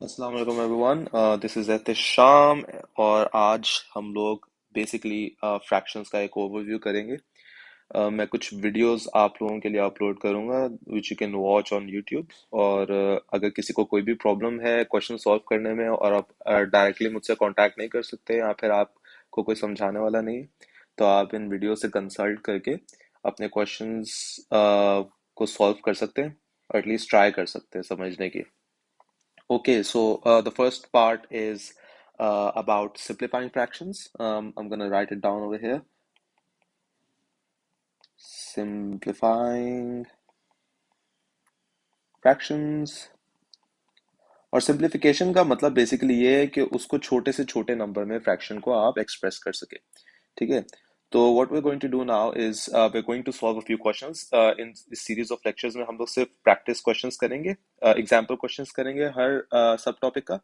अस्सलाम वालेकुम everyone. This is एतिश शाम और आज हम लोग बेसिकली फ्रैक्शंस का एक ओवरव्यू करेंगे। मैं कुछ वीडियोस आप लोगों के लिए अपलोड करूंगा which you can watch on YouTube. और अगर किसी को कोई भी प्रॉब्लम है क्वेश्चन सॉल्व करने में और आप डायरेक्टली मुझसे कांटेक्ट नहीं कर सकते या फिर आपको कोई समझाने वाला नहीं है, तो आप इन वीडियो से कंसल्ट करके अपने क्वेश्चंस को सॉल्व कर सकते हैं और एटलीस्ट ट्राई कर सकते हैं समझने की। Okay, so the first part is about simplifying fractions. I'm gonna write it down over here. Simplifying fractions. और सिंप्लीफिकेशन का मतलब बेसिकली ये है कि उसको छोटे से छोटे नंबर में फ्रैक्शन को आप एक्सप्रेस कर सके। ठीक है। तो what we going to do now is we going to solve a few questions in इस सीरीज ऑफ लेक्चर्स में। हम लोग सिर्फ प्रैक्टिस क्वेश्चंस करेंगे, एग्जाम्पल क्वेश्चंस करेंगे हर सब टॉपिक का,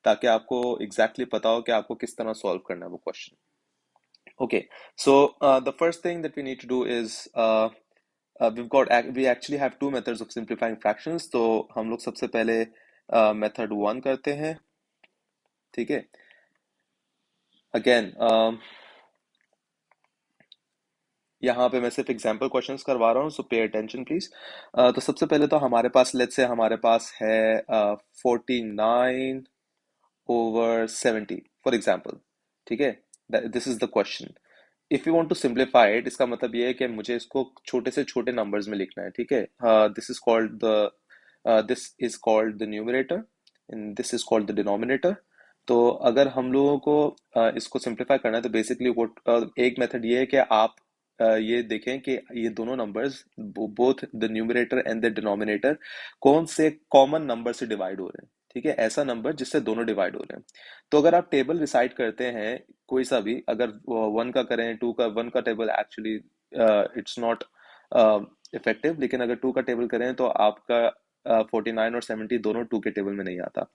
ताकि आपको एग्जैक्टली पता हो कि आपको किस तरह सॉल्व करना है वो question. Okay, so the first thing that we need to do is we actually have two methods of simplifying fractions. तो हम लोग सबसे पहले मेथड वन करते हैं। ठीक है। अगेन यहाँ पे मैं सिर्फ एग्जांपल क्वेश्चंस करवा रहा हूँ, सो पे अटेंशन प्लीज। तो सबसे पहले तो हमारे पास लेट्स से हमारे पास है 49/70 फॉर एग्जांपल। ठीक है। This is the question. If you want to simplify it, इसका मतलब ये है कि मुझे इसको छोटे से छोटे नंबर्स में लिखना है। ठीक है। This is called the numerator and this is called the denominator. तो अगर हम लोगों को इसको सिंप्लीफाई करना है तो बेसिकली वो एक मेथड ये है कि आप ये देखें कि ये दोनों numbers both the numerator and the denominator कौन से कॉमन नंबर से डिवाइड हो रहे हैं। ठीक है, ऐसा नंबर जिससे दोनों डिवाइड हो रहे हैं। तो अगर आप टेबल रिसाइड करते हैं कोई सा भी, अगर वन का करें, टू का, वन का table actually it's not effective, लेकिन अगर टू का टेबल करें तो आपका 49 और 70 दोनों टू के टेबल में नहीं आता।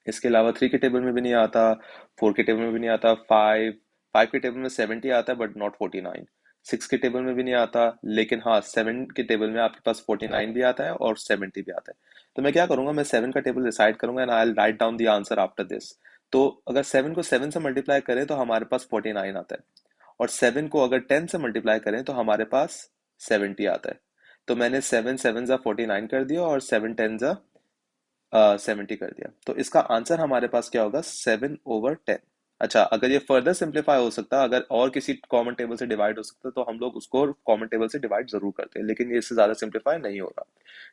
इसके अलावा थ्री के टेबल में भी नहीं आता, फोर के टेबल में भी नहीं आता, फाइव फाइव के टेबल में 70 आता है बट नॉट 49। सिक्स के टेबल में भी नहीं आता, लेकिन हाँ सेवन के टेबल में आपके पास 49 भी आता है और 70 भी आता है। तो मैं क्या करूंगा, मैं सेवन का टेबल डिसाइड करूंगा and I write down the answer after this. तो अगर सेवन को सेवन से मल्टीप्लाई करें तो हमारे पास 49 आता है, और सेवन को अगर 10 से मल्टीप्लाई करें तो हमारे पास 70 आता है। तो मैंने सेवन सेवन जा 49 कर दिया और सेवन टेन जा 70 कर दिया। तो इसका आंसर हमारे पास क्या होगा, 7/10। अच्छा, अगर ये फर्दर सिंप्लीफाई हो सकता, अगर और किसी कॉमन टेबल से डिवाइड हो सकता, तो हम लोग उसको कॉमन टेबल से डिवाइड जरूर करते हैं, लेकिन ये इससे ज्यादा सिंप्लीफाई नहीं होगा।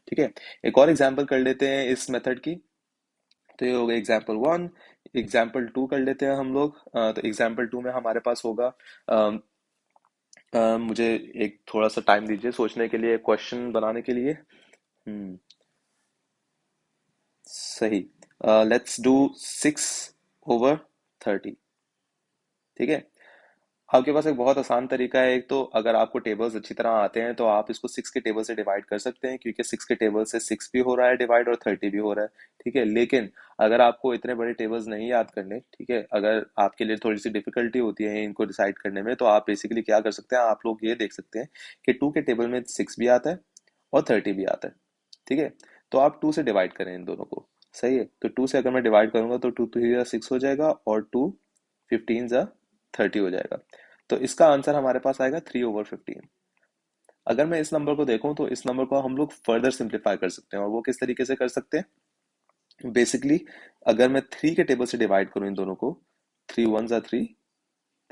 ठीक है। एक और एग्जांपल कर लेते हैं इस मेथड की। तो ये हो गया एग्जाम्पल वन। एग्जाम्पल टू कर लेते हैं हम लोग। तो एग्जाम्पल टू में हमारे पास होगा, मुझे एक थोड़ा सा टाइम दीजिए सोचने के लिए, क्वेश्चन बनाने के लिए। सही। Let's do 6/30। ठीक है। आपके पास एक बहुत आसान तरीका है। एक तो अगर आपको टेबल्स अच्छी तरह आते हैं तो आप इसको सिक्स के टेबल से डिवाइड कर सकते हैं, क्योंकि सिक्स के टेबल से सिक्स भी हो रहा है डिवाइड और 30 भी हो रहा है। ठीक है। लेकिन अगर आपको इतने बड़े टेबल्स नहीं याद करने, ठीक है, अगर आपके लिए थोड़ी सी डिफिकल्टी होती है इनको डिसाइड करने में, तो आप बेसिकली क्या कर सकते हैं, आप लोग ये देख सकते हैं कि टू के टेबल में सिक्स भी आता है और 30 भी आता है। ठीक है। तो आप टू से डिवाइड करें इन दोनों को। सही है। तो टू से अगर मैं डिवाइड करूंगा तो टू टू सिक्स हो जाएगा और टू फिफ्टीन जा 30 हो जाएगा। तो इसका आंसर हमारे पास आएगा 3/15। अगर मैं इस नंबर को देखूं तो इस नंबर को हम लोग फर्दर सिंप्लीफाई कर सकते हैं, और वो किस तरीके से कर सकते हैं बेसिकली, अगर मैं थ्री के टेबल से डिवाइड करूं इन दोनों को, थ्री वन जा थ्री,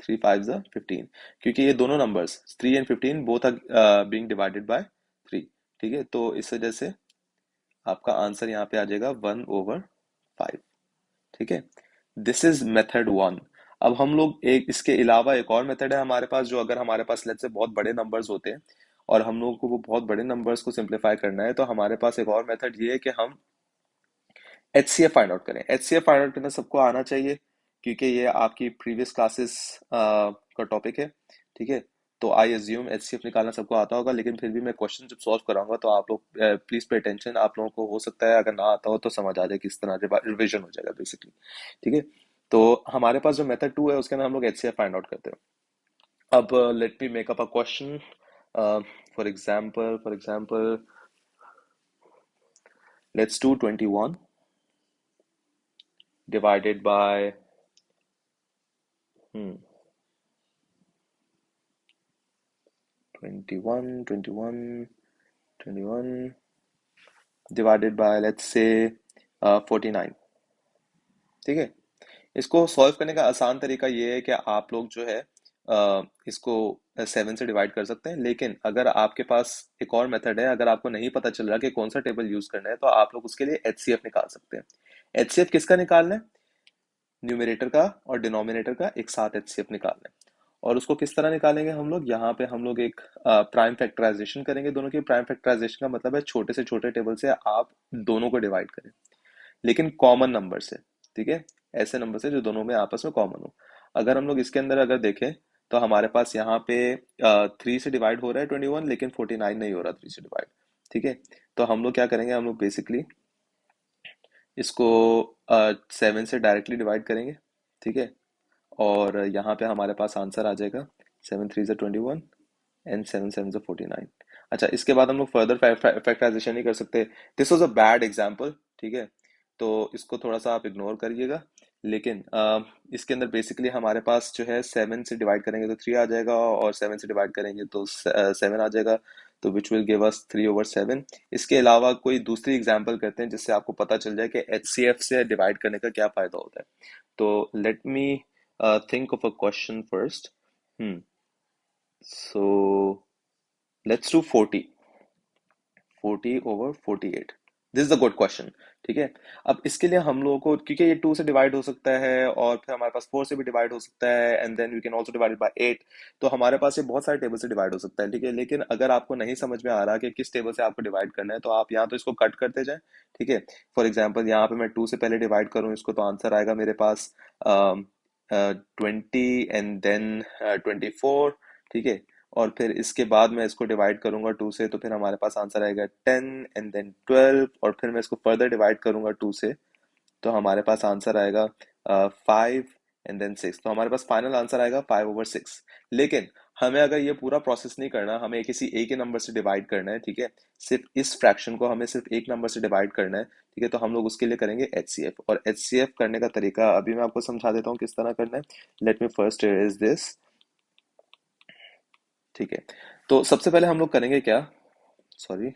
थ्री फाइव जा 15, क्योंकि ये दोनों numbers 3 and 15 both are being divided by 3। ठीक है। तो इस वजह से आपका आंसर यहाँ पे आ जाएगा 1/5। ठीक है। This is method one. अब हम लोग एक इसके अलावा एक और मेथड है हमारे पास, जो अगर हमारे पास लेट्स से बहुत बड़े नंबर्स होते हैं और हम लोगों को वो बहुत बड़े नंबर्स को सिंप्लीफाई करना है, तो हमारे पास एक और मेथड ये है कि हम H C F find out करें। H C F find out करना सबको आना चाहिए, क्योंकि ये आपकी प्रीवियस क्लासेस का टॉपिक है। ठीक है। तो I assume H C F निकालना सबको आता होगा, लेकिन फिर भी मैं क्वेश्चन जब सॉल्व कराऊंगा तो आप लोग प्लीज पे अटेंशन। आप लोगों को हो सकता है अगर ना आता हो तो समझ आ जाए किस तरह रिविजन हो जाएगा बेसिकली। ठीक है। तो हमारे पास जो मेथड टू है उसके अंदर हम लोग H C F find out करते हैं। अब let me make up a question. For example let's do 21। divided by 21, 21, 21 divided by let's say 49। ठीक है। इसको सॉल्व करने का आसान तरीका ये है कि आप लोग जो है इसको 7 से डिवाइड कर सकते हैं, लेकिन अगर आपके पास एक और मेथड है, अगर आपको नहीं पता चल रहा कि कौन सा टेबल यूज करना है, तो आप लोग उसके लिए एचसीएफ निकाल सकते हैं। एचसीएफ किसका निकालना है? न्यूमरेटर का और डिनोमिनेटर का एक साथ एचसीएफ निकालना है। और उसको किस तरह निकालेंगे हम लोग? यहाँ पे हम लोग एक प्राइम फैक्टराइजेशन करेंगे दोनों की। प्राइम फैक्टराइजेशन का मतलब है छोटे से छोटे टेबल से आप दोनों को डिवाइड करें, लेकिन कॉमन नंबर से। ठीक है, ऐसे नंबर से जो दोनों में आपस में कॉमन हो। अगर हम लोग इसके अंदर अगर देखें तो हमारे पास यहाँ पे 3 से डिवाइड हो रहा है 21, लेकिन 49 नहीं हो रहा 3 से डिवाइड। ठीक है, तो हम लोग क्या करेंगे, हम लोग बेसिकली इसको 7 से डायरेक्टली डिवाइड करेंगे। ठीक है, और यहाँ पे हमारे पास आंसर आ जाएगा 7 3 ज़ा 21 एंड 7 7 ज़ा 49। अच्छा, इसके बाद हम लोग फर्दर फैक्टराइजेशन नहीं कर सकते। This was a bad example. ठीक है, तो इसको थोड़ा सा आप इग्नोर करिएगा। लेकिन इसके अंदर बेसिकली हमारे पास जो है 7 से डिवाइड करेंगे तो 3 आ जाएगा, और 7 से डिवाइड करेंगे तो 7 आ जाएगा, तो विच विल गिव अस 3/7। इसके अलावा कोई दूसरी एग्जांपल करते हैं जिससे आपको पता चल जाए कि एचसीएफ से डिवाइड करने का क्या फायदा होता है। तो let me think of a question first. Hmm. So let's do 40/48. This is a good question. ठीक है, अब इसके लिए हम लोगों को, क्योंकि ये 2 से डिवाइड हो सकता है और फिर हमारे पास 4 से भी डिवाइड हो सकता है, and then we can also divide by 8। तो हमारे पास ये बहुत सारे टेबल से डिवाइड हो सकता है। ठीक है, लेकिन अगर आपको नहीं समझ में आ रहा कि किस टेबल से आपको डिवाइड करना है, तो आप यहाँ तो इसको कट करते जाएं। ठीक है, फॉर एग्जाम्पल यहाँ पे मैं 2 से पहले डिवाइड करूँ इसको, तो आंसर आएगा मेरे पास 20 एंड देन 24। ठीक है, और फिर इसके बाद मैं इसको डिवाइड करूंगा 2 से, तो फिर हमारे पास आंसर आएगा 10 एंड देन 12, और फिर मैं इसको फर्दर डिवाइड करूंगा 2 से, तो हमारे पास आंसर आएगा 5 एंड देन 6। तो हमारे पास फाइनल आंसर आएगा 5/6। लेकिन हमें अगर ये पूरा प्रोसेस नहीं करना, हमें किसी एक ही नंबर से डिवाइड करना है। ठीक है, सिर्फ इस फ्रैक्शन को हमें सिर्फ एक नंबर से डिवाइड करना है। ठीक है, तो हम लोग उसके लिए करेंगे एचसीएफ, और एचसीएफ करने का तरीका अभी मैं आपको समझा देता हूँ किस तरह करना है। Let me first is this. ठीक है, तो सबसे पहले हम लोग करेंगे क्या, सॉरी,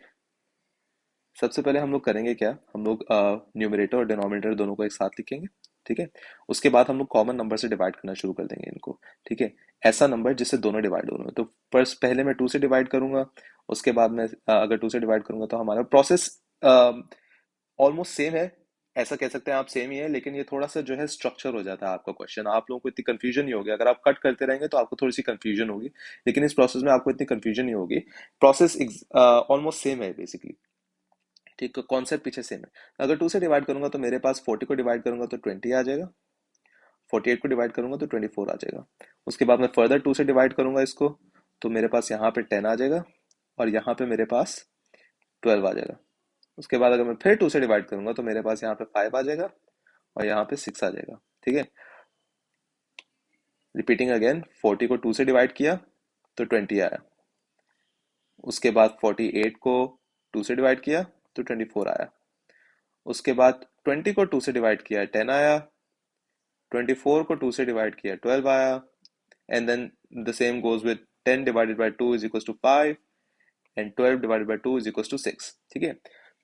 सबसे पहले हम लोग करेंगे क्या, हम लोग न्यूमरेटर और डिनोमिनेटर दोनों को एक साथ लिखेंगे। ठीक है, उसके बाद हम लोग कॉमन नंबर से डिवाइड करना शुरू कर देंगे इनको। ठीक है, ऐसा नंबर जिससे दोनों डिवाइड हो रहे हो। तो फर्स्ट पहले मैं 2 से डिवाइड करूंगा, उसके बाद मैं अगर 2 से डिवाइड करूंगा तो हमारा प्रोसेस ऑलमोस्ट सेम है। ऐसा कह सकते हैं आप, सेम ही है, लेकिन ये थोड़ा सा जो है स्ट्रक्चर हो जाता है आपका क्वेश्चन। आप लोगों को इतनी कंफ्यूजन नहीं होगी। अगर आप कट करते रहेंगे तो आपको थोड़ी सी कंफ्यूजन होगी, लेकिन इस प्रोसेस में आपको इतनी कंफ्यूजन नहीं होगी। प्रोसेस ऑलमोस्ट सेम है बेसिकली। ठीक है, कॉन्सेप्ट पीछे सेम है। अगर 2 से डिवाइड करूंगा तो मेरे पास 40 को डिवाइड करूंगा तो 20 आ जाएगा, 48 को डिवाइड करूंगा तो 24 आ जाएगा। उसके बाद मैं फर्दर 2 से डिवाइड करूंगा इसको, तो मेरे पास यहाँ पे 10 आ जाएगा, और यहाँ पे मेरे पास 12 आ जाएगा। उसके बाद अगर मैं फिर 2 से डिवाइड करूंगा तो मेरे पास यहाँ पे 5 आ जाएगा, और यहाँ पे 6 आ जाएगा। ठीक है, रिपीटिंग अगेन, 40 को 2 से डिवाइड किया तो 20 आया। उसके बाद 48 को 2 से डिवाइड किया तो 24 आया। उसके बाद 20 को 2 से डिवाइड किया 10 आया, 24 को 2 से डिवाइड किया 12 आया, and then the same goes with 10 divided by 2 is equal to 5, and 12 divided by 2 is equal to 6। ठीक है,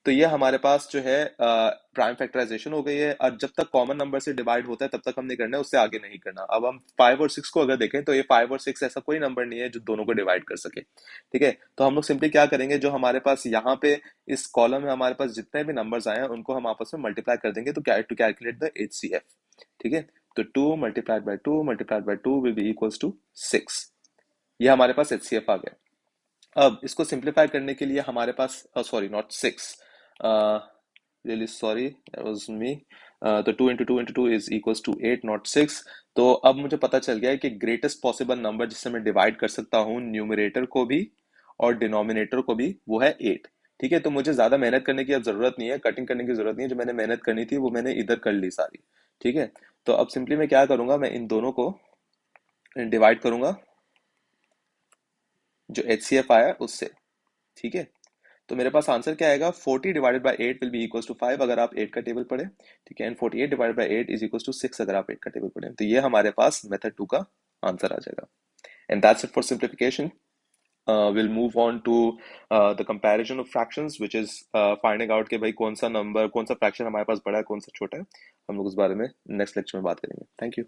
तो ये हमारे पास जो है प्राइम फैक्टराइजेशन हो गई है। और जब तक कॉमन नंबर से डिवाइड होता है तब तक हम नहीं करना है, उससे आगे नहीं करना। अब हम 5 और 6 को अगर देखें तो ये 5 और 6 ऐसा कोई नंबर नहीं है जो दोनों को डिवाइड कर सके। ठीक है, तो हम लोग सिंपली क्या करेंगे, जो हमारे पास यहाँ पे इस कॉलम में हमारे पास जितने भी नंबर्स आए हैं उनको हम आपस में मल्टीप्लाई कर देंगे, तो टू कैलकुलेट द एचसीएफ। ठीक है, तो 2 multiplied by 2 multiplied by 2 will be equals to 6। ये हमारे पास एचसीएफ आ गया। अब इसको सिंप्लीफाई करने के लिए हमारे पास, sorry not 6, really sorry, that was me. तो 2 into 2 into 2 is equals to 8, not 6। तो अब मुझे पता चल गया है कि ग्रेटेस्ट पॉसिबल नंबर जिससे मैं डिवाइड कर सकता हूँ न्यूमरेटर को भी और डिनोमिनेटर को भी, वो है 8। ठीक है, तो मुझे ज्यादा मेहनत करने की अब जरूरत नहीं है, कटिंग करने की जरूरत नहीं है। जो मैंने मेहनत करनी थी वो मैंने इधर कर ली सारी। ठीक है, तो अब सिंपली मैं क्या करूंगा, मैं इन दोनों को डिवाइड करूंगा जो एचसीएफ आया उससे। ठीक है, तो मेरे पास आंसर क्या आएगा, 40 divided by 8 will be equals to 5 अगर आप 8 का टेबल पढ़े, ठीक है, and 48 divided by 8 is equals to 6 अगर आप 8 का टेबल पढ़े। तो ये हमारे पास मेथड 2 का आंसर आ जाएगा। And that's it for simplification. We'll move on to the comparison of fractions, which is finding out कि भाई कौन सा नंबर, कौन सा फ्रैक्शन हमारे पास बड़ा है, कौन सा छोटा है। हम लोग उस बारे में नेक्स्ट लेक्चर में बात करेंगे। Thank you.